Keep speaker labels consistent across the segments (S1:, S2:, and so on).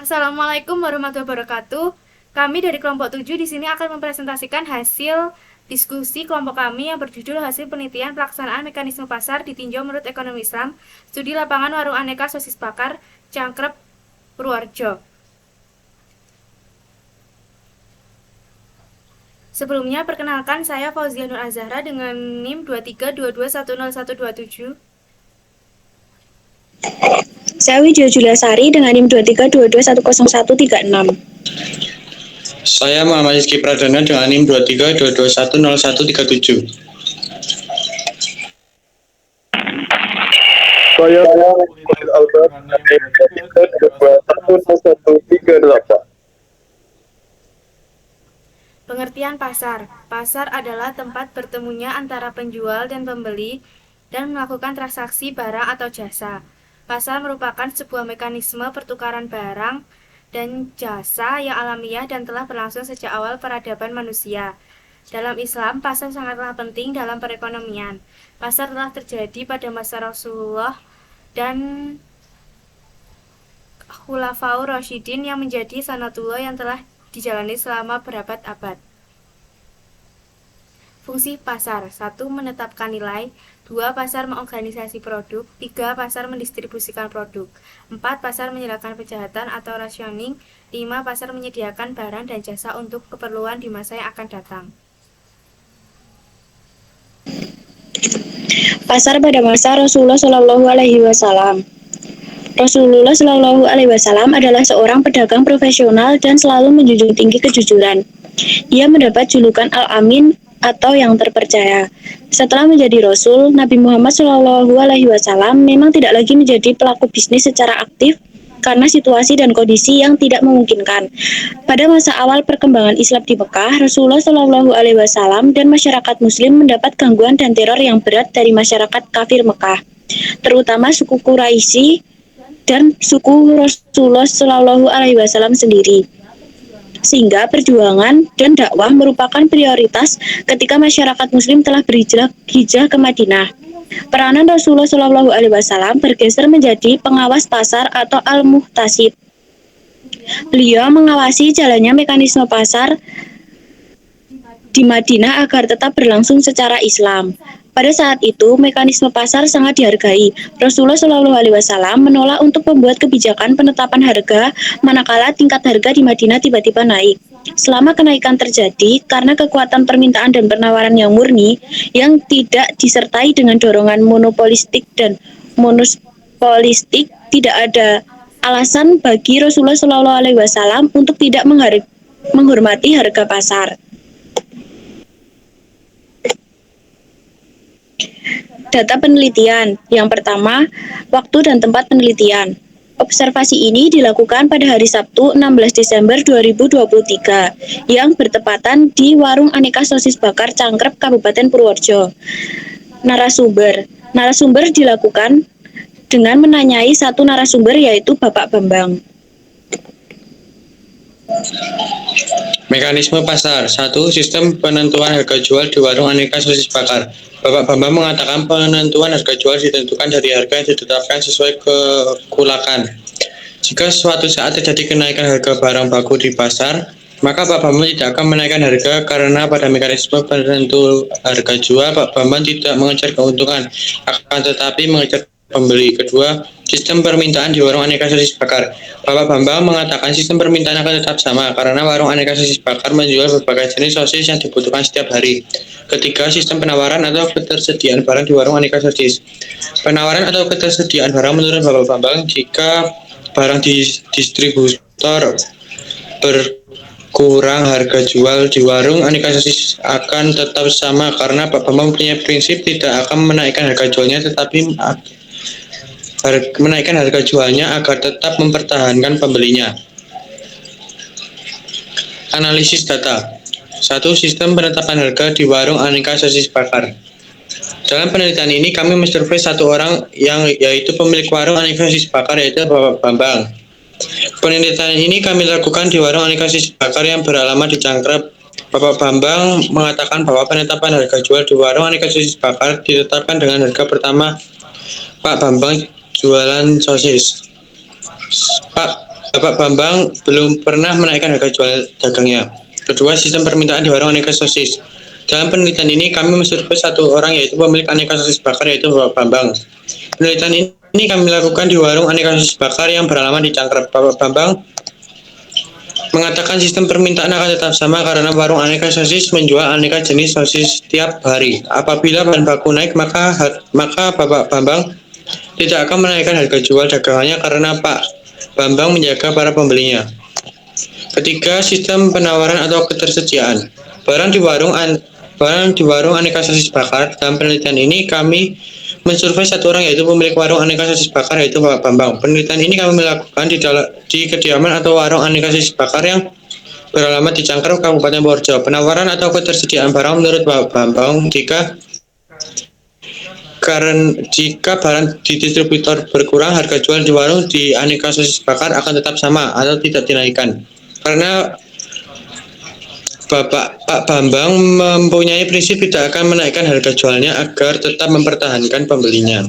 S1: Assalamualaikum warahmatullahi wabarakatuh. Kami dari kelompok 7 di sini akan mempresentasikan hasil diskusi kelompok kami yang berjudul hasil penelitian pelaksanaan mekanisme pasar ditinjau menurut ekonomi Islam, studi lapangan warung aneka sosis bakar, Cangkrep, Purworejo. Sebelumnya perkenalkan saya Fauzia Nur Azhara dengan NIM 2322101127.
S2: Saya Widya Juliasari dengan NIM 2322101136.
S3: Saya Muhammad Rizky Pradana dengan NIM 2322101137.
S4: Saya Albert dengan NIM 23211138.
S1: Pengertian pasar. Pasar adalah tempat bertemunya antara penjual dan pembeli dan melakukan transaksi barang atau jasa. Pasar merupakan sebuah mekanisme pertukaran barang dan jasa yang alamiah dan telah berlangsung sejak awal peradaban manusia. Dalam Islam, pasar sangatlah penting dalam perekonomian. Pasar telah terjadi pada masa Rasulullah dan Khulafaur Rasyidin yang menjadi sanatullah yang telah dijalani selama berabad-abad. Fungsi pasar: 1. Menetapkan nilai. 2. Pasar mengorganisasi produk. 3. Pasar mendistribusikan produk. 4. Pasar menyerahkan kejahatan atau rationing. 5. Pasar menyediakan barang dan jasa untuk keperluan di masa yang akan datang.
S2: Pasar pada masa Rasulullah Shallallahu Alaihi Wasallam. Rasulullah Shallallahu Alaihi Wasallam adalah seorang pedagang profesional dan selalu menjunjung tinggi kejujuran. Ia mendapat julukan Al-Amin atau yang terpercaya. Setelah menjadi Rasul, Nabi Muhammad Shallallahu Alaihi Wasallam memang tidak lagi menjadi pelaku bisnis secara aktif karena situasi dan kondisi yang tidak memungkinkan. Pada masa awal perkembangan Islam di Mekah, Rasulullah Shallallahu Alaihi Wasallam dan masyarakat Muslim mendapat gangguan dan teror yang berat dari masyarakat kafir Mekah, terutama suku Quraisy dan suku Rasulullah Shallallahu Alaihi Wasallam sendiri. Sehingga perjuangan dan dakwah merupakan prioritas ketika masyarakat Muslim telah berhijrah ke Madinah. Peranan Rasulullah Shallallahu Alaihi Wasallam bergeser menjadi pengawas pasar atau al-muhtasib. Beliau mengawasi jalannya mekanisme pasar di Madinah agar tetap berlangsung secara Islam. Pada saat itu, mekanisme pasar sangat dihargai. Rasulullah Shallallahu Alaihi Wasallam menolak untuk membuat kebijakan penetapan harga manakala tingkat harga di Madinah tiba-tiba naik. Selama kenaikan terjadi karena kekuatan permintaan dan penawaran yang murni, yang tidak disertai dengan dorongan monopolistik dan monopolistik, tidak ada alasan bagi Rasulullah Shallallahu Alaihi Wasallam untuk tidak menghormati harga pasar. Data penelitian. Yang pertama, waktu dan tempat penelitian. Observasi ini dilakukan pada hari Sabtu 16 Desember 2023 yang bertepatan di Warung Aneka Sosis Bakar Cangkrep, Kabupaten Purworejo. Narasumber dilakukan dengan menanyai satu narasumber, yaitu Bapak Bambang.
S3: Mekanisme pasar. 1. Sistem penentuan harga jual di warung aneka sosis bakar. Bapak Bambang mengatakan penentuan harga jual ditentukan dari harga yang ditetapkan sesuai kekulakan. Jika suatu saat terjadi kenaikan harga barang baku di pasar, maka Pak Bambang tidak akan menaikkan harga karena pada mekanisme penentu harga jual, Pak Bambang tidak mengejar keuntungan, akan tetapi mengejar pembeli. Kedua, sistem permintaan di warung aneka sosis bakar. Bapak Bambang mengatakan sistem permintaan akan tetap sama karena warung aneka sosis bakar menjual berbagai jenis sosis yang dibutuhkan setiap hari. Ketiga, sistem penawaran atau ketersediaan barang di warung aneka sosis. Penawaran atau ketersediaan barang menurut Bapak Bambang, jika barang di distributor berkurang, harga jual di warung aneka sosis akan tetap sama karena Pak Bambang punya prinsip tidak akan menaikkan harga jualnya tetapi menaikkan harga jualnya agar tetap mempertahankan pembelinya. Analisis data. 1. Sistem penetapan harga di warung aneka sosis bakar. Dalam penelitian ini kami mensurvei satu orang yaitu pemilik warung aneka sosis bakar, yaitu Bapak Bambang. Penelitian ini kami lakukan di warung aneka sosis bakar yang beralamat di Cangkrep. Bapak Bambang mengatakan bahwa penetapan harga jual di warung aneka sosis bakar ditetapkan dengan harga pertama Pak Bambang jualan sosis. Pak Bapak Bambang belum pernah menaikkan harga jual dagangnya. Kedua, sistem permintaan di warung aneka sosis. Dalam penelitian ini kami mensurvei satu orang yaitu pemilik aneka sosis bakar yaitu Bapak Bambang. Penelitian ini kami lakukan di warung aneka sosis bakar yang beralamat di Cangkrep. Bapak Bambang mengatakan sistem permintaan akan tetap sama karena warung aneka sosis menjual aneka jenis sosis setiap hari. Apabila bahan baku naik, maka Bapak Bambang tidak akan menaikkan harga jual dagangannya karena Pak Bambang menjaga para pembelinya. Ketiga, sistem penawaran atau ketersediaan. Barang di warung aneka sosis bakar. Dalam penelitian ini kami mensurvei satu orang yaitu pemilik warung aneka sosis bakar yaitu Bapak Bambang. Penelitian ini kami melakukan di kediaman atau warung aneka sosis bakar yang beralamat di Cangkrep, Kabupaten Purworejo. Penawaran atau ketersediaan barang menurut Bapak Bambang jika barang di distributor berkurang, harga jual di warung di aneka sosis bakar akan tetap sama atau tidak dinaikkan. Karena Pak Bambang mempunyai prinsip tidak akan menaikkan harga jualnya agar tetap mempertahankan pembelinya.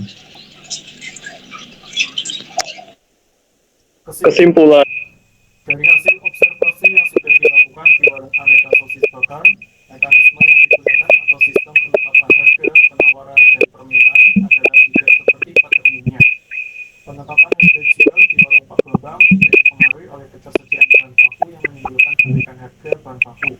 S4: Kesimpulan.
S5: Dari hasil observasi yang sudah dilakukan di warung aneka sosis bakar, mekanisme yang digunakan atau sistem penetapan harga, penawaran, dan permintaan adalah tidak seperti pada umumnya. Penetapan harga jual di warung Pak Bambang tidak dipengaruhi oleh ketersediaan bahan baku yang menimbulkan kenaikan harga bahan baku.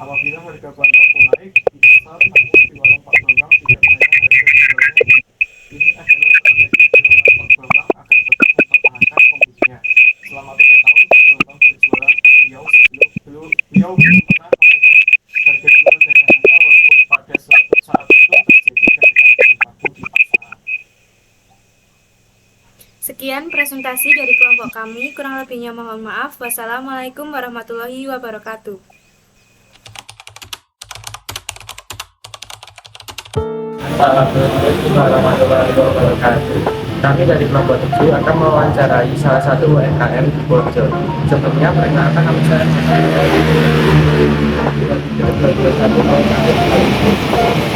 S5: Apabila harga bahan baku naik di pasar, namun di warung Pak Bambang tidak menaikkan harga jualnya. Ini adalah strategi dilakukan Pak Bambang agar tetap mempertahankan pembelinya. Selama 3 tahun Pak Bambang berjualan, beliau belum pernah menaikkan harga jual dagangannya walaupun pada saat itu terjadi kenaikan bahan baku di pasar.
S1: Sekian presentasi dari kelompok kami, kurang lebihnya mohon maaf. Wassalamualaikum warahmatullahi wabarakatuh.
S6: Assalamualaikum warahmatullahi wabarakatuh. Kami dari kelompok 7 akan mewawancarai salah satu UMKM di Purworejo. Sebelumnya perkenalkan nama saya.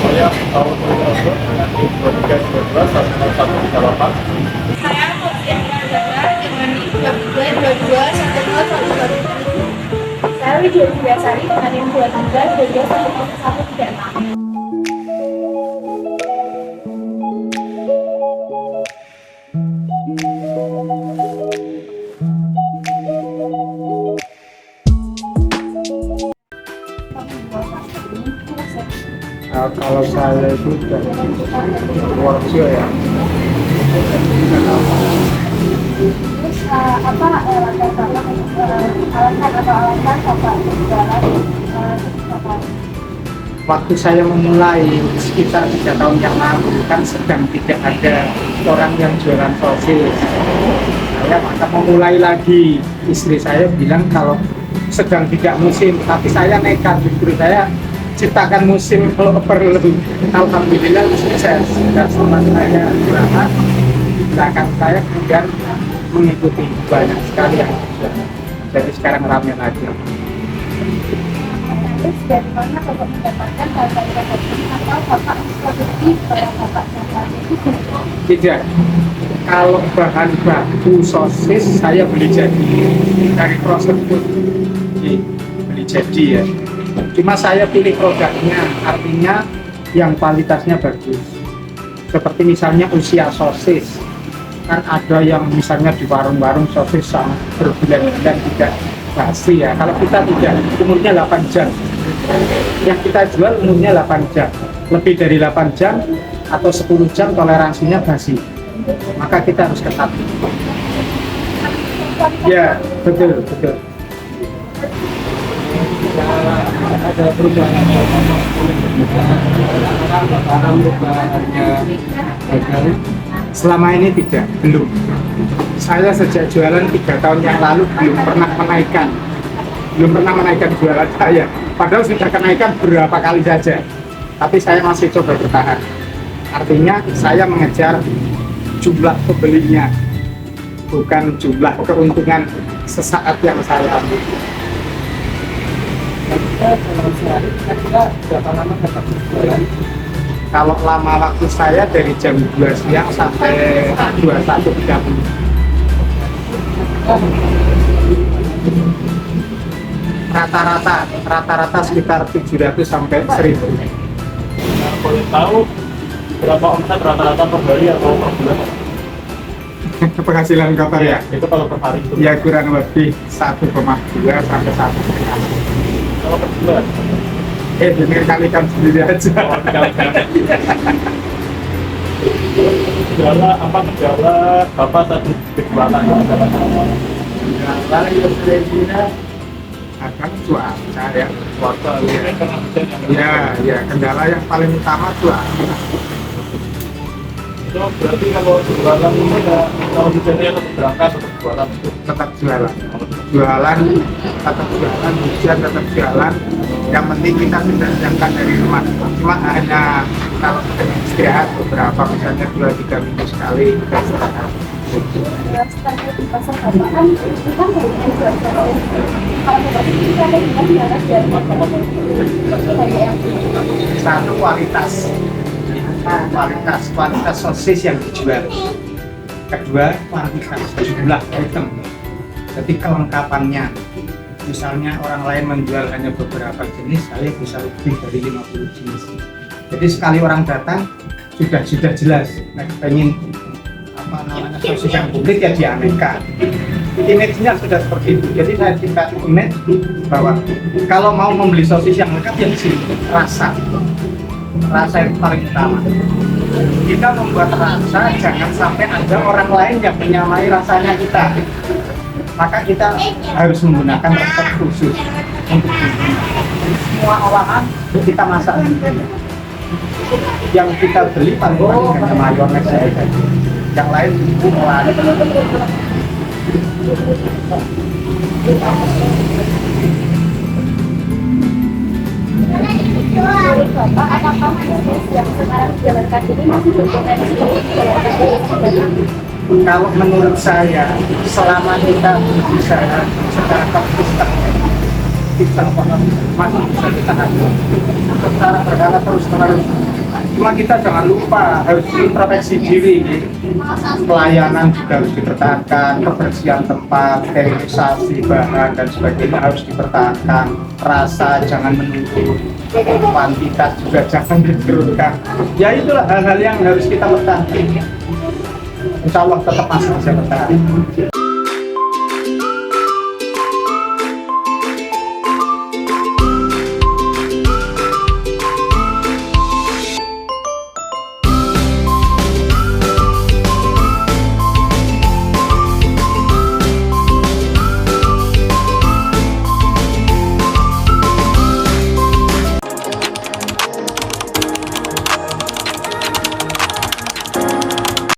S5: Saya tahun 2022
S7: Saya Putri Andara dengan NIM 22221011. Saya Widya Biasari dengan NIM 23221136.
S6: Kalau saya itu dari Purworejo ya.
S7: Terus apa alasan Bapak jualan
S6: Waktu saya memulai sekitar 3 tahun yang lalu kan sedang tidak ada orang yang jualan sosis. Saya maka memulai lagi. Istri saya bilang kalau sedang tidak musim, tapi saya nekat, justru saya ciptakan musim kalau perlu. Alhamdulillah sukses. Dan selama saya jualan, di belakang saya kemudian mengikuti banyak sekali yang jualan. Jadi sekarang ramai lagi.
S7: terus dari mana Bapak mendapatkan harga-harga tersebut atau Bapak produksi barang Bapak jualan itu?
S6: Tidak. Kalau bahan baku sosis saya beli jadi dari proses beli jadi ya. Cuma saya pilih produknya, artinya yang kualitasnya bagus. Seperti misalnya usia sosis, kan ada yang misalnya di warung-warung sosis sama berbulan-bulan tidak basi ya. Kalau kita tidak, umurnya 8 jam. Yang kita jual umurnya 8 jam. Lebih dari 8 jam atau 10 jam toleransinya basi. Maka kita harus ketat. Ya, betul. Ada perubahan selama ini belum. Saya sejak jualan 3 tahun yang lalu belum pernah menaikkan jualan saya. Padahal sudah kenaikan berapa kali saja. Tapi saya masih coba bertahan. Artinya saya mengejar jumlah pembelinya, bukan jumlah keuntungan sesaat yang saya ambil. Kalau lama waktu saya dari jam 2 siang sampai 21.30. Rata-rata sekitar 700 sampai 1000.
S5: Nah, boleh tahu berapa omset rata-rata per hari atau per bulan?
S6: Penghasilan kotor ya?
S5: Itu kalau per hari itu.
S6: Ya kurang lebih 1,2 sampai 1,5.
S5: Kalau per bulan?
S6: Ini kalikan sendiri aja.
S5: Oh, kali-kali. Gejala Bapak saat berjualan
S6: Kalau yang Filipina akan cuaca ya,
S5: cuaca
S6: ya.
S5: karena hujan yang
S6: Ya, kendala yang paling utama cuaca.
S5: itu berarti kalau jualan ini ya kalau hujannya tetap berangkat tetap jualan itu.
S6: Tetap jualan, hujan tetap jualan. Yang penting kita sudah siapkan dari rumah. Cuma hanya kalau kita istirahat beberapa, misalnya 2-3 minggu sekali kita istirahat.
S7: Standar di pasar Bapak kan itu kan banyak jual sosis. Kalau Bapak itu ada gimana dari yang
S6: Satu, kualitas sosis yang dijual. Kedua, kuantitas jumlah item. Jadi kelengkapannya. Misalnya orang lain menjual hanya beberapa jenis, saya bisa lebih dari 50 jenis. Jadi sekali orang datang sudah jelas. Nah, pengen sosis yang komplit ya di aneka. Image-nya sudah seperti itu. Jadi saya kasih image bahwa kalau mau membeli sosis yang lengkap ya di sini rasa yang paling utama. Kita membuat rasa jangan sampai ada orang lain yang menyamai rasanya kita. Maka kita harus menggunakan resep khusus untuk ini. Semua olahan kita masak. Yang kita beli paling hanya mayones saja. Yang lain itu olahan.
S7: menurut Bapak, apakah bisnis yang sekarang dijalankan ini masih berpotensi untuk dijalankan
S6: Kalau menurut saya, selama kita berusaha secara konsisten, kita masih bisa kita hadir. Secara berkala terus-menerus. Cuma kita jangan lupa harus introspeksi diri. Pelayanan juga harus dipertahankan, kebersihan tempat, sterilisasi bahan dan sebagainya harus dipertahankan. Rasa jangan menunggu, kuantitas juga jangan diturunkan. Ya itulah hal-hal yang harus kita pertahankan. Insya Allah tetap masih bisa bertahan.